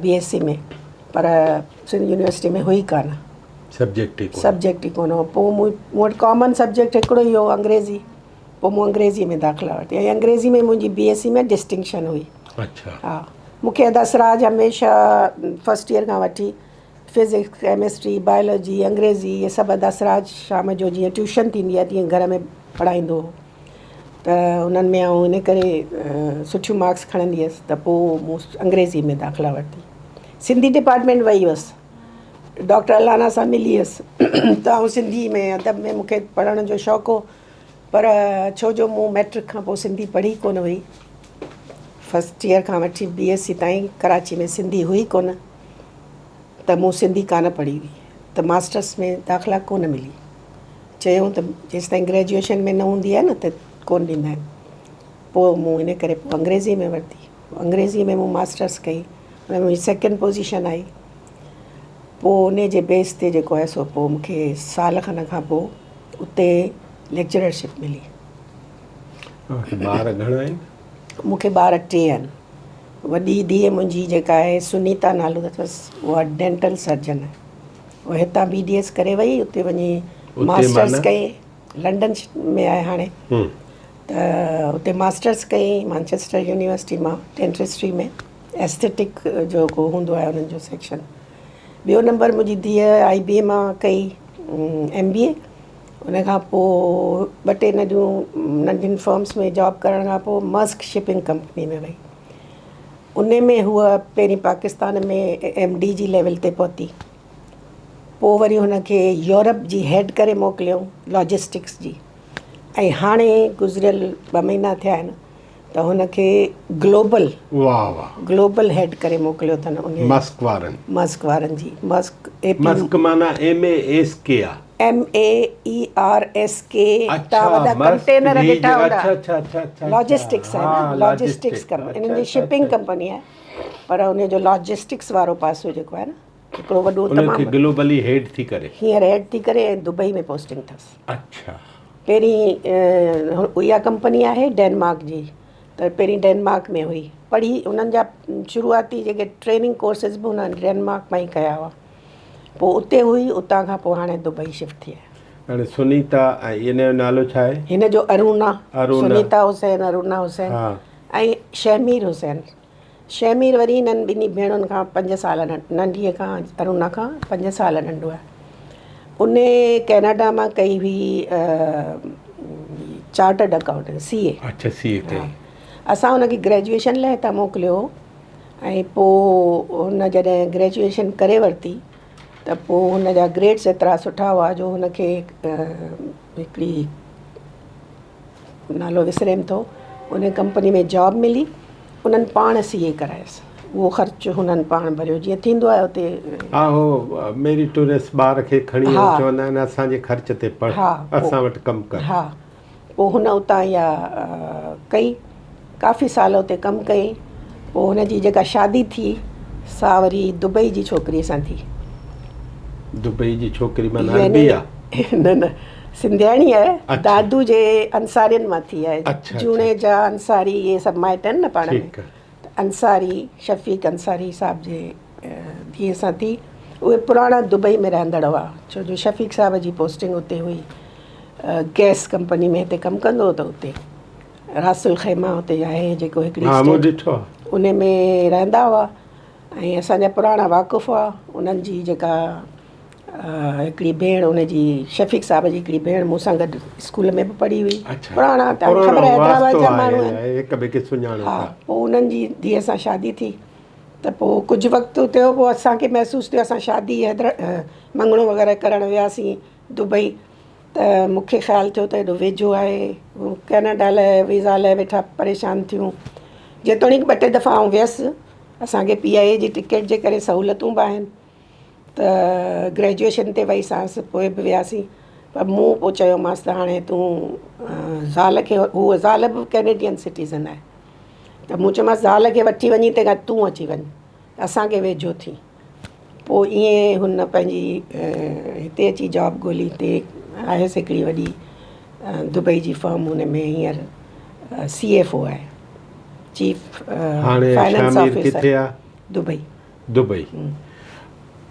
BSc में, पर सिंध यूनिवर्सिटी में हुई कान, सब्जेक्ट ई कोन हो। पोइ मूं वटि कॉमन सब्जेक्ट हिकिड़ो ई हो, अंग्रेज़ी। पोइ मूं अंग्रेज़ीअ में दाख़िला वरिती ऐं अंग्रेज़ी में मुंहिंजी BSc में डिस्टिंक्शन हुई। हा, मूंखे दसराज हमेशह फस्ट ईयर खां वठी फिज़िक्स, केमिस्ट्री, बायोलॉजी, अंग्रेज़ी, इहे सभु दसराज शाम जो जीअं ट्यूशन थींदी आहे तीअं घर में पढ़ाईंदो हो। त उन्हनि में आउं इन करे सुठियूं मार्क्स खणंदी हुअसि त पोइ मूं अंग्रेज़ी में दाख़िला वरिती। सिंधी डिपार्टमेंट वई हुअसि, डॉक्टर अलाना सां मिली हुअसि त आउं सिंधी में अदब में मूंखे पढ़ण जो शौक़ु हो, पर छो जो मूं मैट्रिक खां पोइ सिंधी पढ़ी कोन हुई, फस्ट ईयर खां वठी BSc ताईं कराची में सिंधी हुई कोन, त मूं सिंधी कान पढ़ी हुई, त मास्टर्स में दाख़िला कोन मिली। चयूं त जेसि ताईं ग्रेजुएशन में न हूंदी आहे न त कोन ॾींदा आहिनि। पोइ मूं इन करे पोइ अंग्रेज़ी में वरिती, अंग्रेज़ी में मूं मास्टर्स कई, हुन में मुंहिंजी 2nd पोजीशन आई। पोइ उन जे बेस ते जेको आहे सो पोइ मूंखे साल खन खां पोइ उते लेक्चरशिप मिली। ॿार घणा आहिनि? मूंखे ॿार 3 आहिनि। वॾी धीअ मुंहिंजी जेका आहे सुनीता नालो अथसि, उहा डेंटल सर्जन आहे, उहा हितां BDS करे वई, उते वञी मास्टर्स कई, लंडन में आहे हाणे, त उते मास्टर्स कई मैनचेस्टर यूनिवर्सिटी मां डेंटिस्ट्री में, एस्थेटिक जो को हूंदो आहे उन्हनि जो सेक्शन। ॿियो नंबर मुंहिंजी धीअ IBA मां कई MBA, उन खां पोइ 2 टे नंढियुनि फर्म्स में जॉब करण खां पोइ मस्क शिपिंग कंपनी में वई। उन में हूअ पहिरीं पाकिस्तान में MD जी लेवल ते पहुती, पोइ वरी हुनखे यूरोप जी हेड करे मोकिलियऊं लॉजिस्टिक्स जी, ऐं हाणे गुज़िरियल 2 महीना थिया आहिनि त हुनखे ग्लोबल ग्लोबल हेड करे मोकिलियो अथनि उन मस्क वारनि जी। मस्क माना MASK आहे, MAERSK। वॾा कंटेनर ॾिठा हूंदा, लॉजिस्टिक्स आहे न, लॉजिस्टिक्स कंपनी, इन्हनि जी शिपिंग कंपनी आहे, पर उनजो लॉजिस्टिक्स वारो पासो जेको आहे न हिकिड़ो वॾो तमामु ग्लोबली हेड थी करे, हींअर हेड थी करे ऐं दुबई में पोस्टिंग अथसि। अच्छा। पहिरीं इहा कंपनी आहे डेनमार्क जी, त पहिरीं डेनमार्क में हुई, पढ़ी उन्हनि जा शुरूआती जेके ट्रेनिंग कोर्सिस बि उन्हनि डेनमार्क मां ई कया हुआ, पोइ उते हुई, उतां खां पोइ हाणे दुबई शिफ्ट थी आहे। हाणे सुनीता ऐं इन जो नालो छा आहे? हिन जो अरुणा, सुनीता हुसैन, अरुणा हुसैन ऐं शहमीर हुसैन। शहमीर वरी हिननि ॿिनी भेणुनि खां 5 साल नंढीअ खां, अरुणा खां 5 साल नंढो आहे। उन कैनेडा मां कई हुई चार्टर्ड अकाउंटेंट CA। अच्छा, CA कई। असां हुनखे ग्रेजुएशन लाइ हितां मोकिलियो, ऐं पोइ हुन जॾहिं ग्रेजुएशन करे वरिती त पोइ हुन जा ग्रेड्स एतिरा सुठा हुआ जो हुनखे हिकिड़ी नालो विसरेम थो, उन कंपनी में जॉब मिली, उन्हनि पाण CA करायसि, उहो ख़र्चु हुननि पाण भरियो, जीअं थींदो आहे हुते। हा, हो मेरिटोरियस ॿार खे खणी चवंदा आहिनि असांजे ख़र्च ते पढ़, असां वटि कमु कर। हा, पोइ हुन उतां इहा कई, काफ़ी साल उते कमु कई। पोइ हुनजी जेका शादी थी सा वरी दुबई जी छोकिरीअ सां थी। दुबई जी छोकिरी माना अरबी आहे? न, सिंधियाणी आहे, दादू जे अंसारियुनि मां थी आहे। जूणे जा अंसारी, इहे सभु माइट आहिनि न पाण में, अंसारी शफ़ीक अंसारी साहिब जे धीअ सां थी। उहे पुराणा दुबई में रहंदड़ हुआ, छो जो शफ़ीक साहिब जी पोस्टिंग उते हुई, गैस कंपनी में हिते कमु कंदो हो, त उते रासुल ख़ैमा हुते आहे जेको हिकिड़ी स्टेट, उन में रहंदा हुआ, ऐं असांजा पुराणा वाक़ुफ़ हुआ। उन्हनि जी जेका हिकिड़ी भेण, उनजी शफ़ीक साहिब जी हिकिड़ी भेण मूंसां गॾु स्कूल में बि पढ़ी हुई। पुराणा ख़बर हैदराबाद जा माण्हू आहिनि। हा, पोइ उन्हनि जी धीअ सां शादी थी, त पोइ कुझु वक़्तु थियो, पोइ असांखे महसूसु थियो, असां शादी मंगणो वग़ैरह करणु वियासीं दुबई, त मूंखे ख़्यालु थियो त हेॾो वेझो आहे, कैनेडा लाइ वीज़ा लाइ वेठा परेशान थियूं। जेतोणीकि 2 टे दफ़ा आउं वियसि, असांखे PIA जी टिकट जे करे सहूलियतूं बि आहिनि, त ग्रेजुएशन ते वई सांसि, पोइ बि वियासीं, पर मूं पोइ चयोमांसि त हाणे तूं ज़ाल खे, हूअ ज़ाल बि कैनेडियन सिटीज़न आहे, त मूं चयोमांसि ज़ाल खे वठी वञी तंहिंखां तूं अची वञ, असांखे वेझो थी। पोइ ईअं हुन पंहिंजी हिते अची जॉब ॻोल्ही, हिते आहेसि हिकिड़ी वॾी दुबई जी फर्म, हुन में हींअर CFO आहे, चीफ फाइनेंस ऑफिसर, दुबई।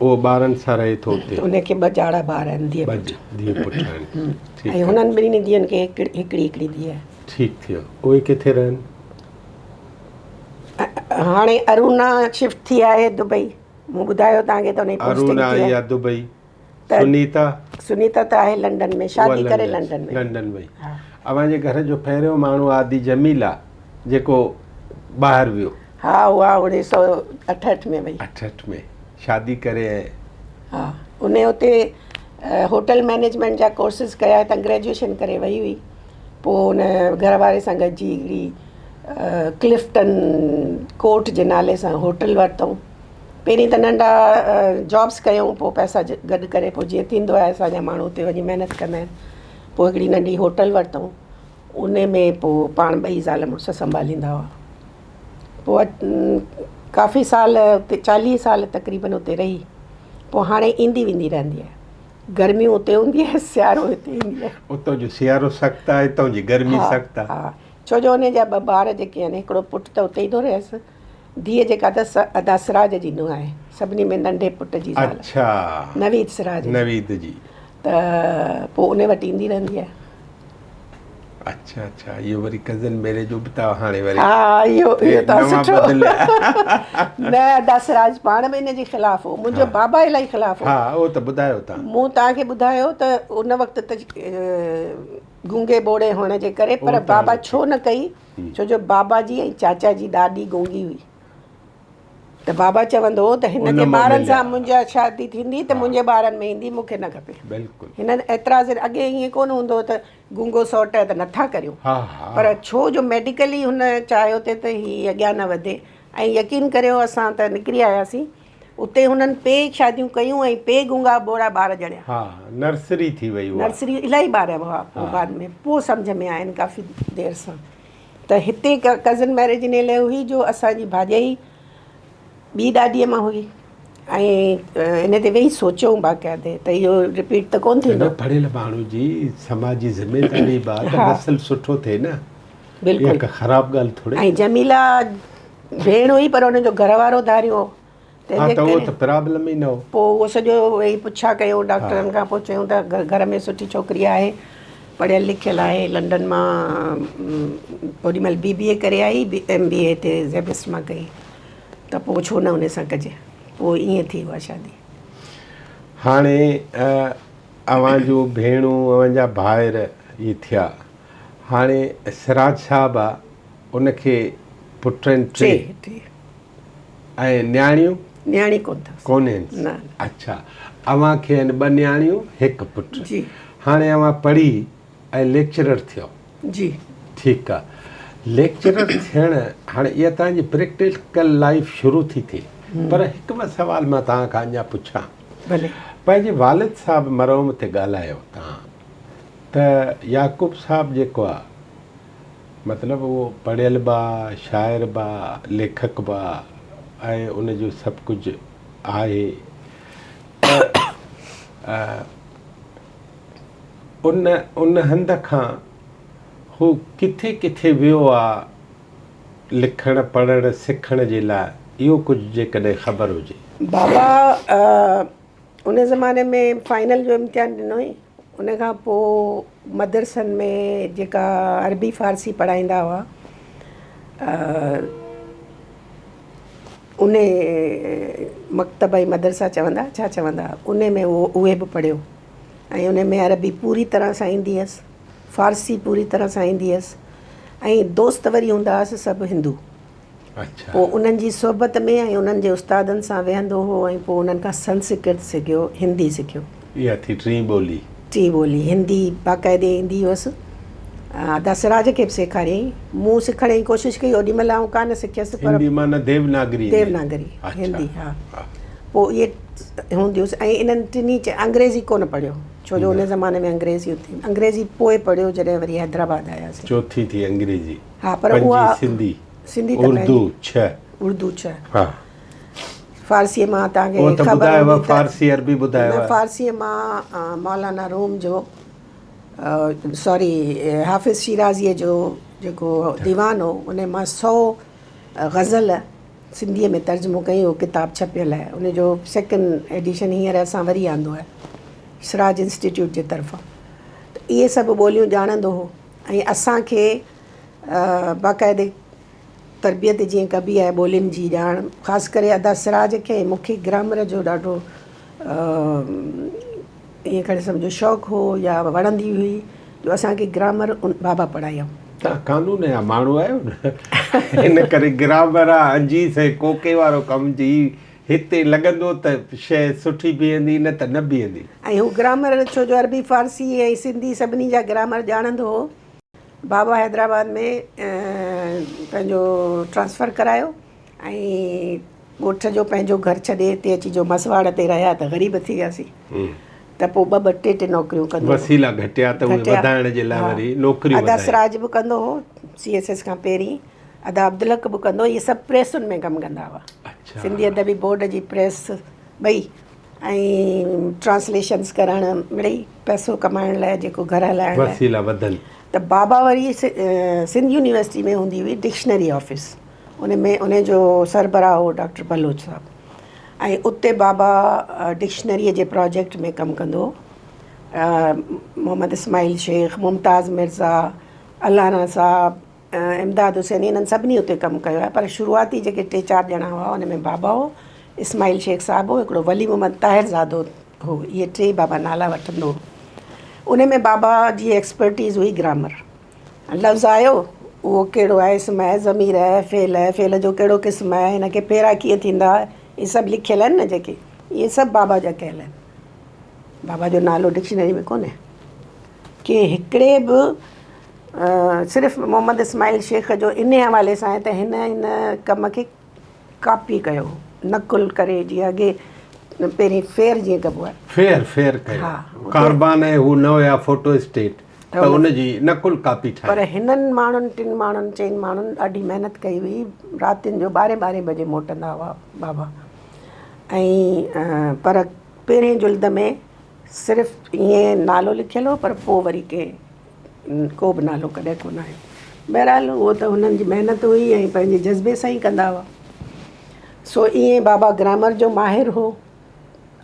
उहो ॿारनि सां रहे थो उते, उनखे 2 ॼाड़ा ॿार आहिनि, धीअ पुट आहिनि, ऐं हुननि ॿिन्हिनि धीअनि खे हिकिड़ी धीअ आहे। ठीकु थियो। उहे किथे रहनि? हाणे अरुणा शिफ्ट थी आहे दुबई, मूं ॿुधायो तव्हांखे त उनजी पोस्टिंग थी आहे दुबई। सुनीता त आहे लंडन में, शादी करे लंडन में। लंडन में अवांजे घर जो पहिरियों माण्हू आदि जमीला जेको ॿाहिरि वियो। हा, उहा 1968 में वई। 68 में शादी करे। हा, उन हुते होटल मैनेजमेंट जा कोर्सिस कया त ग्रेजुएशन करे वई हुई। पोइ हुन घर वारे सां गॾिजी हिकिड़ी क्लिफ्टन कोर्ट जे नाले सां होटल वरितऊं। पहिरीं त नंढा जॉब्स कयूं, पोइ पैसा गॾु करे पोइ जीअं थींदो आहे असांजा माण्हू हुते वञी महिनत कंदा आहिनि। पोइ हिकिड़ी नंढी होटल वरितऊं, उन में पोइ पाण 2 ज़ाल मुड़ुसु संभालींदा हुआ। पोइ काफ़ी साल उते 40 साल तक़रीबन उते रही। पोइ हाणे ईंदी वेंदी रहंदी आहे। गर्मियूं उते हूंदी आहे, सियारो हिते ईंदी आहे। उतां जो सियारो सख़्तु आहे, हितां जी गर्मी सख़्तु आहे। हा, छो जो हुन जा 2 ॿार जेके आहिनि, हिकिड़ो पुटु त उते ई थो रहेसि, धीअ जेका अदा सिराज जी नुंहुं आहे, सभिनी में नंढे पुट जी ज़ाल। अच्छा, नवीद सिराज जी। त पोइ उन वटि ईंदी रहंदी आहे। अच्छा, इहो वरी कज़न मैरिज जो बि त हाणे वरी। हा, इहो त सुठो। न, अदा सिराज पाण में इन जे ख़िलाफ़ हो, मुंहिंजो बाबा इलाही ख़िलाफ़ हो। हा, उहो त ॿुधायो तव्हां। मूं तव्हांखे ॿुधायो त उन वक़्तु त गूंगे बोड़े हुअण जे करे, पर बाबा छो न कई, छो जो बाबा जी ऐं चाचा जी ॾाढी गूंगी हुई। त बाबा चवंदो हो त हिन जे ॿारनि सां मुंहिंजा शादी थींदी त मुंहिंजे ॿारनि में ईंदी, मूंखे न खपे। बिल्कुलु। हिननि एतिराज़, अॻे ईअं कोन हूंदो त गूंगो सौट त नथा करियूं, पर छो जो मेडिकली हुन चाहियो त हीअ अॻियां न वधे। ऐं यकीन करियो, असां त निकिरी आयासीं, उते हुननि पे शादियूं कयूं ऐं पे गूंगा बोड़ा ॿार ॼणिया। हा, नर्सरी थी वई। नर्सरी इलाही ॿार हुआ। पोइ बाद में पोइ सम्झ में आहिनि काफ़ी देरि सां। त हिते कज़न मैरिज इन लाइ हुई जो असांजी भाॼाई ॿी ॾाॾीअ मां हुई, ऐं इन ते वेही सोचियऊं बाक़ाइदे त इहो रिपीट त कोन थींदो। पढ़ियल माण्हू जी समाज जी ज़िमेदारी नस्ल सुठो थिए न। बिल्कुलु ख़राबु ॻाल्हि थोरी। ऐं जमीला भेण हुई, पर हुनजो घरवारो धारियो। त उहो त प्रॉब्लम ई न हो। पोइ उहो सॼो वेही पुछा कयूं डॉक्टरनि खां। पोइ चयूं त घर में सुठी छोकिरी आहे, पढ़ियल लिखियल आहे, लंडन मां ओॾीमहिल BBA करे आई, MBA हिते ज़ेबिस मां कई। त पोइ छो न उन सां कजे। पोइ ईअं थी उहा शादी। हाणे अवां जूं भेणूं, अवांजा भाइर इहे थिया। हाणे सिराज साहब आहे, उनखे पुट आहिनि 3 ऐं न्याणियूं? न्याणी कोन आहिनि। न। अच्छा, अवां खे आहिनि 2 न्याणियूं 1 पुटु। जी। हाणे अवां पढ़ी ऐं लेक्चरर थियो। जी। ठीकु आहे। लेक्चरर थियण, हाणे इहा तव्हांजी प्रैक्टिकल लाइफ शुरू थी थिए, पर हिकु ॿ सुवाल मां तव्हां खां अञा पुछां। भले। पंहिंजे वालिद साहिब मरहूम ते ॻाल्हायो तव्हां, त याक़ूब साहिब जेको आहे, मतिलबु उहो पढ़ियल बि आहे, शाइर बि आहे, लेखक बि आहे, ऐं उनजो सभु कुझु आहे। उन हंध खां हू किथे किथे वियो आहे लिखणु पढ़णु सिखण जे लाइ, इहो कुझु जेकॾहिं ख़बर हुजे। बाबा उन ज़माने में फाइनल जो इम्तिहान ॾिनो हुई। उन खां पोइ मदरसनि में जेका अरबी फ़ारसी पढ़ाईंदा हुआ, उन मकतब ऐं मदरसा चवंदा, छा चवंदा, उन में उहे बि पढ़ियो। ऐं उन में अरबी पूरी तरह सां ईंदी हुअसि, फ़ारसी पूरी तरह सां ईंदी हुअसि, ऐं दोस्त वरी हूंदा हुअसि सभु हिंदू। अच्छा। पोइ उन्हनि जी सोबत में ऐं उन्हनि जे उस्तादनि सां वेहंदो हो, ऐं पोइ उन्हनि खां संस्कृत सिखियो, हिंदी सिखियो। इहा थी टी ॿोली हिंदी बाक़ाइदे ईंदी हुअसि। दसराज खे बि सेखारियईं। मूं सिखण जी कोशिशि कई, ओॾीमहिल आउं कान सिखियसि, पर देवनागरी हिंदी। हा। पोइ इहे हूंदी हुअसि। ऐं इन्हनि टिनी अंग्रेज़ी कोन पढ़ियो, छो जो उन ज़माने में अंग्रेज़ी थी। अंग्रेज़ी पोइ पढ़ियो जॾहिं वरी हैदराबाद आयासीं। चौथी थी अंग्रेज़ी। हा, पर उहा सिंधी उर्दू 6। हा। फ़ारसीअ मां तव्हांखे ख़बर, फ़ारसी अरबी ॿुधायो। फ़ारसीअ मां मौलाना रूम जो, सॉरी, हाफ़िज़ शिराज़ीअ जो जेको दीवान हो, उन मां 100 ग़ज़ल सिंधीअ में तर्जुमो कई। उहो किताबु छपियल आहे। उनजो 2nd एडिशन हींअर असां वरी आंदो आहे सिराज इंस्टीट्यूट जे तरफ़ां। त इहे सभु ॿोलियूं ॼाणंदो हो। ऐं असांखे बाक़ाइदे तरबियत जीअं कबी आहे ॿोलियुनि जी ॼाण, ख़ासि करे अदा सिराज खे मूंखे ग्रामर जो ॾाढो ईअं करे सम्झो शौक़ु हो या वणंदी हुई जो असांखे ग्रामर बाबा पढ़ायूं। तव्हां कानून जा माण्हू आहियो न इन करे ग्रामर आहे अंजीस ऐं कोके वारो कमु जी हिते लॻंदो त शइ सुठी बीहंदी न त न बीहंदी। ऐं हू ग्रामर छो जो अरबी फ़ारसी ऐं सिंधी सभिनी जा ग्रामर ॼाणंदो हो। बाबा हैदराबाद में पंहिंजो ट्रांसफ़र करायो ऐं ॻोठ जो पंहिंजो घर छॾे हिते अची जो मसवाड़ ते रहिया त ग़रीब थी वियासीं त पोइ ॿ ॿ टे नौकरियूं कंदो वसीला घटिया त उहे वधाइण जे लाइ वरी नौकरियूं अदा सिराज बि कंदो हो CSS खां पहिरीं, अदा अब्दुलक बि कंदो, इहे सभु प्रेसुनि में कमु कंदा हुआ। सिंधी अदबी बोर्ड जी प्रेस ॿई ऐं ट्रांसलेशन्स करणु मिड़ई पैसो कमाइण लाइ जेको घर हलाइण लाइ वसीला वधनि। त बाबा वरी सिंध यूनिवर्सिटी में हूंदी हुई डिक्शनरी ऑफिस, उन में उन जो सरबराह हो डॉक्टर बलोच साहब ऐं उते बाबा डिक्शनरीअ जे प्रोजेक्ट में कमु कंदो हो। मोहम्मद इस्माइल शेख, मुमताज़ मिर्ज़ा, अलाना साहब, इमदाद हुसैन इन्हनि सभिनी उते कमु कयो आहे। पर शुरूआती जेके 3-4 ॼणा हुआ उन में बाबा हो, इस्माइल शेख साहब हो, हिकिड़ो वली मोहम्मद ताहिरज़ादो हो, इहे 3 बाबा नाला वठंदो हो। उन में बाबा जी एक्सपर्टीज़ हुई ग्रामर। लफ़्ज़ आयो उहो कहिड़ो आहे, इस्म आहे, ज़मीर आहे, फ़ेल जो कहिड़ो क़िस्म आहे, हिन खे फेरा कीअं थींदा, इहे सभु लिखियल आहिनि न जेके, इहे सभु बाबा जा कयल आहिनि। बाबा जो नालो डिक्शनरी में कोन्हे कि हिकिड़े बि सिर्फ़ु मोहम्मद इस्माइल शेख जो इन हवाले सां आहे त हिन कम खे कॉपी कयो, नकुल करे, जीअं अॻे पहिरीं फेयर जीअं कबो आहे फेयर कयो, कारबान ऐं हू न हुया फोटो स्टेट त उनजी नकुल कॉपी ठाही। पर हिननि माण्हुनि 3 माण्हुनि 4 माण्हुनि ॾाढी महिनत कई हुई। रातिनि जो 12-12 बजे मोटंदा हुआ बाबा ऐं पर पहिरें जुल्द में सिर्फ़ु ईअं नालो लिखियलु हो, पर पोइ वरी को बि नालो कॾहिं कोन आयो। बहरहाल उहो त हुननि जी महिनत हुई ऐं पंहिंजे जज़्बे सां ई कंदा हुआ। सो ईअं बाबा ग्रामर जो माहिर हो।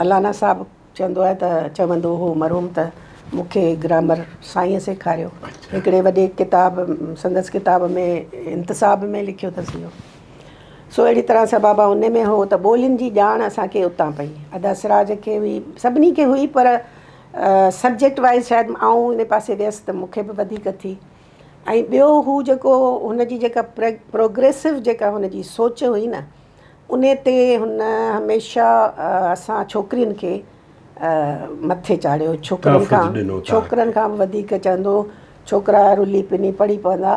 अलाना साहब चवंदो हो मरहूम त मूंखे ग्रामर साईं सेखारियो। हिकिड़े वॾे किताब संदसि किताब में इंतिसाब में लिखियो अथसि इहो। सो अहिड़ी तरह सां बाबा उन में हो त ॿोलियुनि जी ॼाण असांखे उतां पई। अदा सिराज खे हुई, सभिनी खे हुई, पर सब्जेक्ट वाइज़ शायदि आउं इन पासे वियसि त मूंखे बि वधीक थी। ऐं ॿियो हू जेको हुनजी जेका प्रोग्रेसिव जेका हुनजी सोच हुई न, उन ते हुन हमेशह असां छोकिरियुनि खे मथे चाढ़ियो। छोकिरनि खां बि वधीक चवंदो छोकिरा रुली पिनी पढ़ी पवंदा,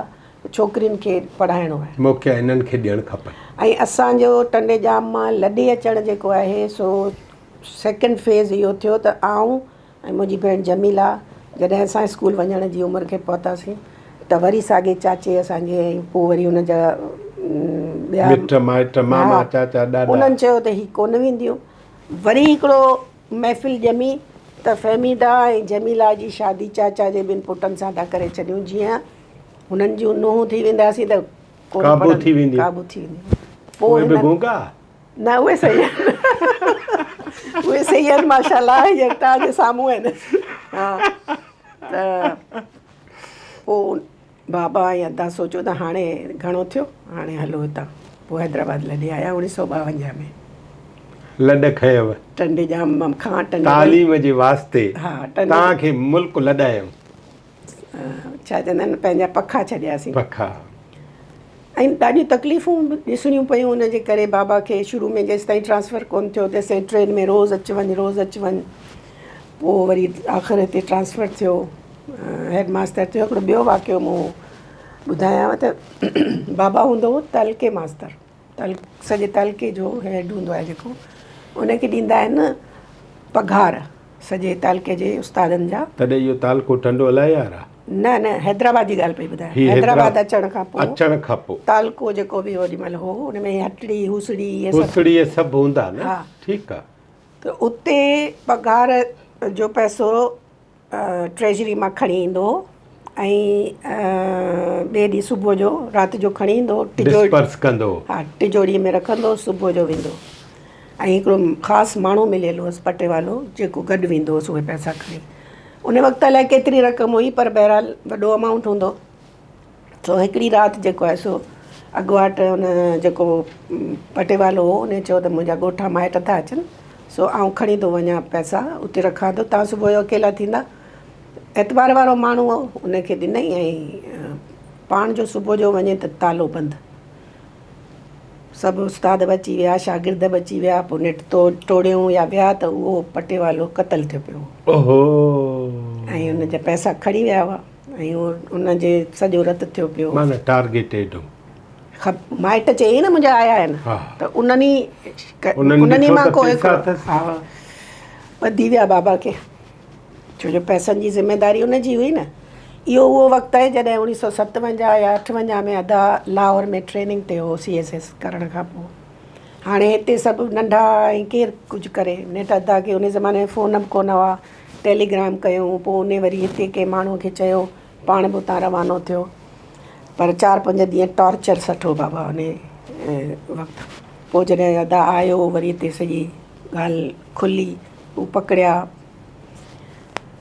छोकिरियुनि खे पढ़ाइणो आहे, मौक़ा हिननि खे ॾियणु खपे। ऐं असांजो टंडेजाम मां लॾे अचणु जेको आहे सो सेकेंड फेज़ इहो थियो त आऊं ऐं मुंहिंजी भेण जमीला जॾहिं असां स्कूल वञण जी उमिरि खे पहुतासीं त वरी साॻे चाचे असांजे, ऐं पोइ वरी हुनजा ॿिया उन्हनि चयो त हीअ कोन वेंदियूं। वरी हिकिड़ो महफ़िल ॼमी त फ़हमीदा ऐं जमीला जी शादी चाचा जे 2 पुटनि सां था करे छॾियूं। जीअं हुननि जूं नुंहं थी वेंदासीं त क़ाबू थी वेंदियूं। पोइ न उहे सही आहिनि उहे सही आहिनि माशाल्लाह, हीअ तव्हांजे साम्हूं आहिनि। हा त पोइ बाबा ऐं अदा सोचियो त हाणे घणो थियो, हाणे हलो हितां। पोइ हैदराबाद लॾे आया 1952 में। लॾ खयव टंडेजाम खां तालीम जे वास्ते। हा तव्हांखे मुल्क लॾायो, छा चवंदा आहिनि, पंहिंजा पखा छॾियासीं। पखा ऐं ॾाढियूं तकलीफ़ूं ॾिसणियूं पियूं हुनजे करे बाबा खे। शुरू में जेसि ताईं ट्रांसफ़र कोन थियो तेसि ताईं ट्रेन में रोज़ु अचु वञु। पोइ वरी आख़िर हिते ट्रांसफ़र थियो, हेड मास्टर थियो। हिकिड़ो ॿियो वाक़ियो मूं ॿुधायांव त बाबा हूंदो हो तलके मास्तर, सॼे तलके जो हेड हूंदो आहे जेको, उनखे ॾींदा आहिनि पघार सॼे तालके जे उस्तादनि जा। तॾहिं इहो तालको टंडो अलाए यार न हैदराबाद जी ॻाल्हि पई ॿुधायां। हैदराबाद अचण खां पोइ तालको जेको बि ओॾी महिल हो, हुन में हटड़ी हुसड़ी इहे सभु हूंदा न। हा ठीकु आहे। त उते पघार जो पैसो ट्रेजरी मां खणी ईंदो ऐं ॿिए ॾींहुं सुबुह जो राति जो खणी ईंदो, तिजोरीअ में रखंदो, सुबुह जो वेंदो। ऐं हिकिड़ो ख़ासि माण्हू मिलियलु हुअसि पटे वालो जेको गॾु वेंदो हुअसि उहे पैसा खणी। उन वक़्त लाइ केतिरी रक़म हुई, पर बहरहाल वॾो अमाउंट हूंदो। सो हिकिड़ी राति जेको आहे सो अॻुवाट हुन जेको पटे वालो हो उन चयो त मुंहिंजा ॻोठा माइट था अचनि, सो आउं खणी थो वञा पैसा उते रखां थो, तव्हां सुबुह जो अकेला थींदा। एतवार वारो माण्हू हो, उनखे ॾिनई ऐं पाण जो सुबुह जो वञे त तालो बंदि। सभु उस्ताद बि अची विया, शागिर्द बि अची विया, पोइ नेट टोड़ियूं या विया त उहो पटे वालो क़तलु थियो पियो ओहो। ऐं उनजा पैसा खणी विया हुआ ऐं उनजे सॼो रद्द थियो पियो। माना टारगेटेड हो। माइट चई न मुंहिंजा आया आहिनि त उन्हनि मां को हिकिड़ो हा ॿधी विया बाबा खे, छो जो पैसनि जी ज़िमेदारी उनजी हुई न। इहो उहो वक़्तु आहे जॾहिं 1957 या 58 में अदा लाहौर में ट्रेनिंग ते हो CSS करण खां पोइ। हाणे हिते सभु नंढा ऐं केरु कुझु करे, नेट अदा खे उन ज़माने में फ़ोन बि कोन हुआ, टेलीग्राम कयूं, पोइ उन वरी हिते कंहिं माण्हूअ खे चयो, पाण बि उतां रवानो थियो। पर 4-5 ॾींहं टॉर्चर सठो बाबा उन वक़्तु। पोइ जॾहिं अदा आयो वरी हिते सॼी ॻाल्हि खुली, हू पकड़िया।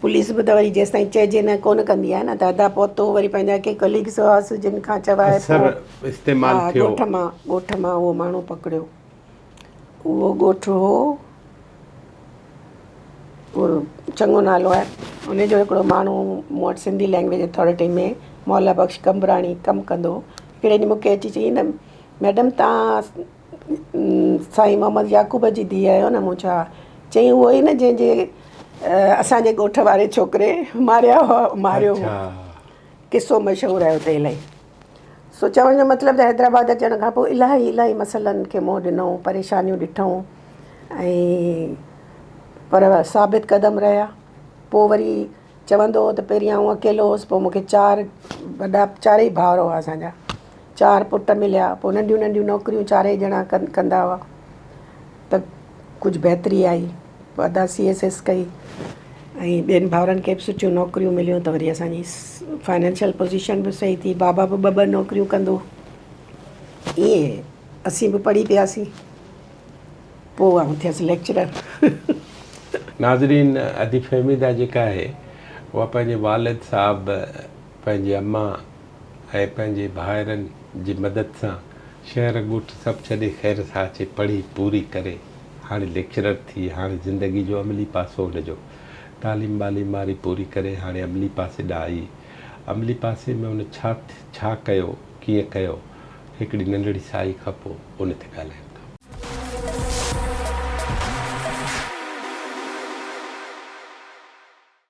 पुलिस बि त वरी जेसि ताईं चइजे न कोन कंदी आहे न, त अदा पहुतो वरी पंहिंजा के कलीग्स हुआसीं जिन खां चवाए ॻोठ मां उहो माण्हू पकड़ियो। उहो ॻोठ हो, उहो चङो नालो आहे उनजो। हिकिड़ो माण्हू मूं वटि सिंधी लैंग्वेज अथॉरिटी में मौला बख़्श कमराणी कमु कंदो। हिकिड़े ॾींहुं मूंखे अची चई न, मैडम तव्हां साईं मोहम्मद याकूब जी धीउ आहियो न? मूं छा चई, उहो ई न जंहिंजे असांजे ॻोठ वारे छोकिरे मारियो हो। किसो मशहूरु आहे उते इलाही। सो चवण जो मतिलबु त हैदराबाद अचण खां पोइ इलाही मसइलनि खे मुंहुं ॾिनऊं, परेशानियूं ॾिठऊं ऐं पर साबित क़दम रहिया। पोइ वरी चवंदो हो त पहिरीं आउं अकेलो हुउसि, पोइ मूंखे 4 भाउर हुआ असांजा, 4 पुट मिलिया। पोइ नंढियूं नंढियूं नौकिरियूं 4 ॼणा कंदा हुआ त कुझु बहितरी आई। पोइ अदा CSS कई ऐं ॿियनि भाउरनि खे बि सुठियूं नौकिरियूं मिलियूं त वरी असांजी फाइनेंशियल पोज़ीशन बि सही थी। बाबा बि 2 नौकिरियूं कंदो। ईअं असीं बि पढ़ी पियासीं। पोइ आउं थियसि लेक्चरर। नाज़रीन, अदी फहमीदा जेका आहे उहा पंहिंजे वालिद साहब, पंहिंजी अम्मा ऐं पंहिंजे भाइरनि जी मदद सां शहर ॻोठ सभु छॾे ख़ैर सां अचे, पढ़ी पूरी करे हाणे लेक्चरर थी। हाणे ज़िंदगी जो अमली पासो हुनजो तालीम वालीम वारी पूरी करे हाणे अमली पासे ॾांहुं आई। अमली पासे में उन छा कयो, कीअं कयो, हिकिड़ी नंढड़ी साई खां पोइ उन ते ॻाल्हायूं।